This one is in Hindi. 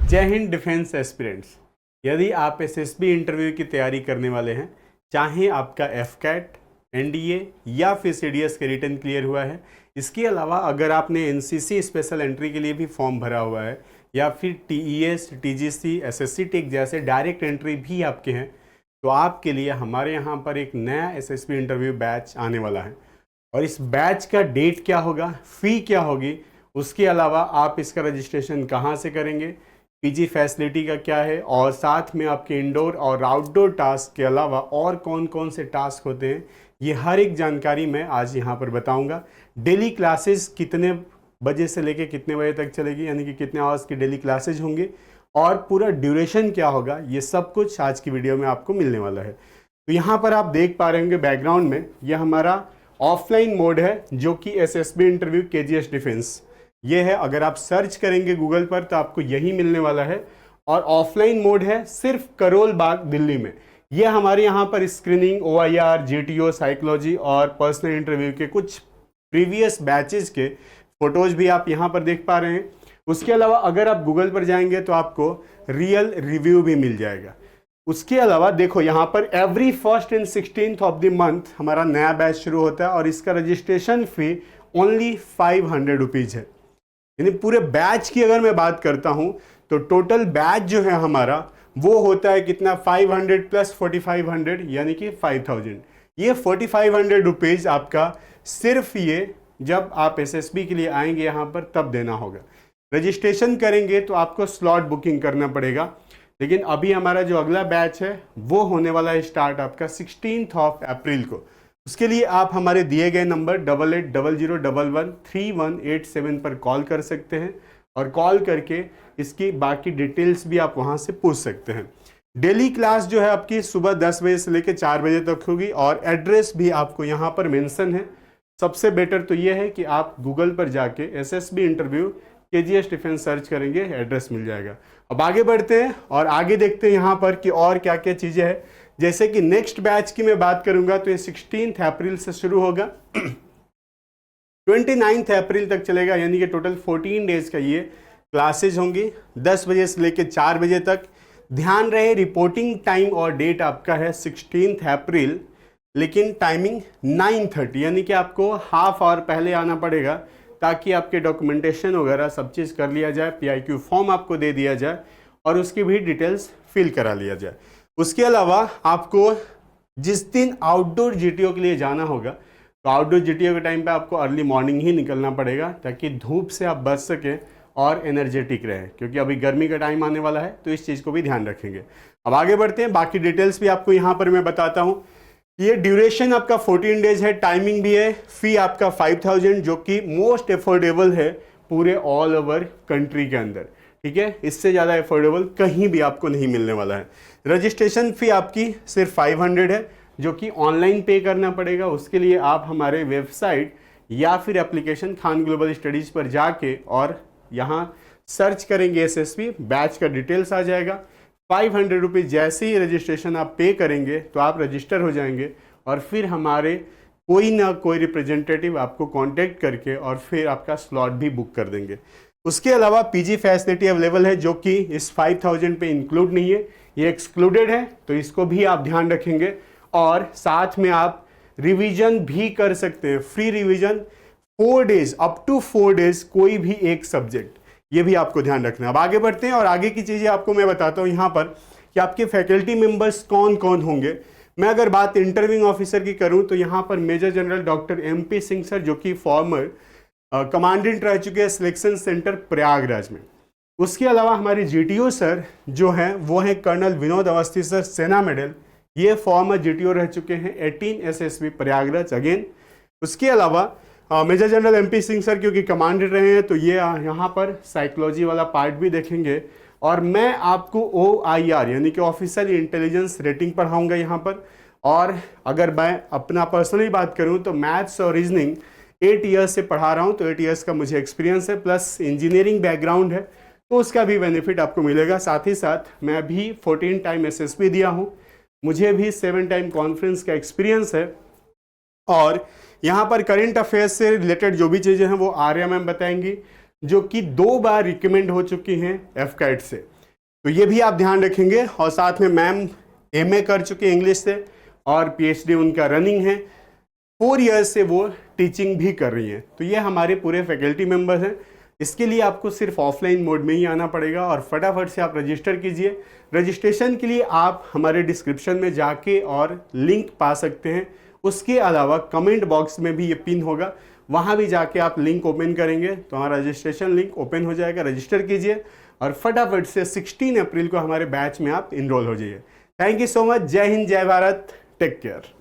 जय हिंद डिफेंस एस्पिरेंट्स। यदि आप एसएसबी इंटरव्यू की तैयारी करने वाले हैं, चाहे आपका एफकैट, एनडीए या फिर सीडीएस के रिटन क्लियर हुआ है, इसके अलावा अगर आपने एनसीसी स्पेशल एंट्री के लिए भी फॉर्म भरा हुआ है या फिर टीईएस, टीजीसी, एसएससी टेक जैसे डायरेक्ट एंट्री भी आपके हैं, तो आपके लिए हमारे यहाँ पर एक नया एसएसबी इंटरव्यू बैच आने वाला है। और इस बैच का डेट क्या होगा, फ़ी क्या होगी, उसके अलावा आप इसका रजिस्ट्रेशन कहाँ से करेंगे, पीजी फैसिलिटी का क्या है, और साथ में आपके इंडोर और आउटडोर टास्क के अलावा और कौन कौन से टास्क होते हैं, ये हर एक जानकारी मैं आज यहाँ पर बताऊँगा। डेली क्लासेस कितने बजे से लेके कितने बजे तक चलेगी, यानी कि कितने आवर्स की डेली क्लासेज होंगे और पूरा ड्यूरेशन क्या होगा, ये सब कुछ आज की वीडियो में आपको मिलने वाला है। तो यहाँ पर आप देख पा रहे होंगे बैकग्राउंड में, ये हमारा ऑफलाइन मोड है जो कि एसएसबी इंटरव्यू केजीएस डिफेंस ये है। अगर आप सर्च करेंगे गूगल पर तो आपको यही मिलने वाला है। और ऑफलाइन मोड है सिर्फ करोल बाग दिल्ली में। ये हमारे यहाँ पर स्क्रीनिंग, ओआईआर, जीटीओ, साइकोलॉजी और पर्सनल इंटरव्यू के कुछ प्रीवियस बैचेस के फोटोज भी आप यहाँ पर देख पा रहे हैं। उसके अलावा अगर आप गूगल पर जाएंगे तो आपको रियल रिव्यू भी मिल जाएगा। उसके अलावा देखो यहाँ पर every 1st and 16th of the month हमारा नया बैच शुरू होता है और इसका रजिस्ट्रेशन फी ओनली 500 रुपीज़ है। यानी पूरे बैच की अगर मैं बात करता हूँ तो टोटल बैच जो है हमारा वो होता है कितना, 500 प्लस 4500 यानी कि 5000। ये 4500 रुपीज़ आपका सिर्फ ये जब आप एसएसबी के लिए आएंगे यहाँ पर तब देना होगा। रजिस्ट्रेशन करेंगे तो आपको स्लॉट बुकिंग करना पड़ेगा। लेकिन अभी हमारा जो अगला बैच है वो होने वाला है स्टार्ट आपका 16 अप्रैल को। उसके लिए आप हमारे दिए गए नंबर 8800113187 पर कॉल कर सकते हैं और कॉल करके इसकी बाकी डिटेल्स भी आप वहां से पूछ सकते हैं। डेली क्लास जो है आपकी सुबह 10 बजे से लेकर 4 बजे तक होगी और एड्रेस भी आपको यहाँ पर मेंशन है। सबसे बेटर तो ये है कि आप गूगल पर जाके SSB interview KGS defence search करेंगे, एड्रेस मिल जाएगा। अब आगे बढ़ते हैं और आगे देखते हैं यहाँ पर कि और क्या क्या चीज़ें हैं। जैसे कि नेक्स्ट बैच की मैं बात करूंगा तो ये 16 अप्रैल से शुरू होगा 29 अप्रैल तक चलेगा, यानी कि टोटल 14 डेज का ये क्लासेज होंगी 10 बजे से लेकर 4 बजे तक। ध्यान रहे रिपोर्टिंग टाइम और डेट आपका है 16 अप्रैल, लेकिन टाइमिंग 9:30, यानी कि आपको हाफ आवर पहले आना पड़ेगा ताकि आपके डॉक्यूमेंटेशन वगैरह सब चीज़ कर लिया जाए, पीआईक्यू फॉर्म आपको दे दिया जाए और उसकी भी डिटेल्स फिल करा लिया जाए। उसके अलावा आपको जिस दिन आउटडोर जीटीओ के लिए जाना होगा तो आउटडोर जीटीओ के टाइम पे आपको अर्ली मॉर्निंग ही निकलना पड़ेगा ताकि धूप से आप बच सकें और एनर्जेटिक रहे, क्योंकि अभी गर्मी का टाइम आने वाला है तो इस चीज़ को भी ध्यान रखेंगे। अब आगे बढ़ते हैं, बाकी डिटेल्स भी आपको यहाँ पर मैं बताता हूँ। ये ड्यूरेशन आपका 14 डेज है, टाइमिंग भी है, फी आपका 5000 जो कि मोस्ट एफोर्डेबल है पूरे ऑल ओवर कंट्री के अंदर। ठीक है, इससे ज़्यादा एफोर्डेबल कहीं भी आपको नहीं मिलने वाला है। रजिस्ट्रेशन फ़ी आपकी सिर्फ 500 है जो कि ऑनलाइन पे करना पड़ेगा। उसके लिए आप हमारे वेबसाइट या फिर एप्लीकेशन खान ग्लोबल स्टडीज़ पर जाके और यहाँ सर्च करेंगे एसएसबी, बैच का डिटेल्स आ जाएगा। 500 रुपीज़ जैसे ही रजिस्ट्रेशन आप पे करेंगे तो आप रजिस्टर हो जाएंगे और फिर हमारे कोई ना कोई रिप्रेजेंटेटिव आपको कांटेक्ट करके और फिर आपका स्लॉट भी बुक कर देंगे। उसके अलावा पीजी फैसिलिटी अवेलेबल है जो कि इस 5000 पे इंक्लूड नहीं है, ये एक्सक्लूडेड है, तो इसको भी आप ध्यान रखेंगे। और साथ में आप रिवीजन भी कर सकते हैं, free revision 4 days, up to 4 days कोई भी एक सब्जेक्ट, ये भी आपको ध्यान रखना है। अब आगे बढ़ते हैं और आगे की चीज़ें आपको मैं बताता हूँ यहाँ पर कि आपके फैकल्टी मेंबर्स कौन कौन होंगे। मैं अगर बात इंटरव्यूइंग ऑफिसर की करूँ तो यहाँ पर major general doctor MP Singh sir जो कि फॉर्मर कमांडेंट रह चुके हैं सिलेक्शन सेंटर प्रयागराज में। उसके अलावा हमारे जीटीओ सर जो हैं वो हैं colonel Vinod Awasthi sir, Sena medal, ये फॉर्मर जीटीओ रह चुके हैं 18 SSB प्रयागराज अगेन। उसके अलावा major general MP Singh sir क्योंकि कमांडेंट रहे हैं तो ये यहाँ पर साइकोलॉजी वाला पार्ट भी देखेंगे और मैं आपको OIR यानी कि ऑफिशियल इंटेलिजेंस रेटिंग पढ़ाऊँगा यहाँ पर। और अगर मैं अपना पर्सनली बात करूँ तो मैथ्स और रीजनिंग 8 ईयर्स से पढ़ा रहा हूँ, तो 8 ईयर्स का मुझे एक्सपीरियंस है, प्लस इंजीनियरिंग बैकग्राउंड है, तो उसका भी बेनिफिट आपको मिलेगा। साथ ही साथ मैं भी 14 टाइम SSB दिया हूँ, मुझे भी 7 टाइम कॉन्फ्रेंस का एक्सपीरियंस है और यहाँ पर करंट अफेयर्स से रिलेटेड जो भी चीज़ें हैं वो आर्या मैम बताएंगी, जो कि 2 बार रिकमेंड हो चुकी हैं एफकैट से। तो ये भी आप ध्यान रखेंगे। और साथ में मैम एमए कर चुके इंग्लिश से और पीएचडी उनका रनिंग है, 4 इयर्स से वो टीचिंग भी कर रही हैं। तो ये हमारे पूरे फैकल्टी मेंबर्स हैं। इसके लिए आपको सिर्फ ऑफलाइन मोड में ही आना पड़ेगा और फटाफट से आप रजिस्टर कीजिए। रजिस्ट्रेशन के लिए आप हमारे डिस्क्रिप्शन में जाके और लिंक पा सकते हैं। उसके अलावा कमेंट बॉक्स में भी ये पिन होगा, वहाँ भी जाके आप लिंक ओपन करेंगे तो हमारा रजिस्ट्रेशन लिंक ओपन हो जाएगा। रजिस्टर कीजिए और फटाफट से 16 अप्रैल को हमारे बैच में आप इनरोल हो जाइए। Thank you so much. जय हिंद, जय भारत, टेक केयर।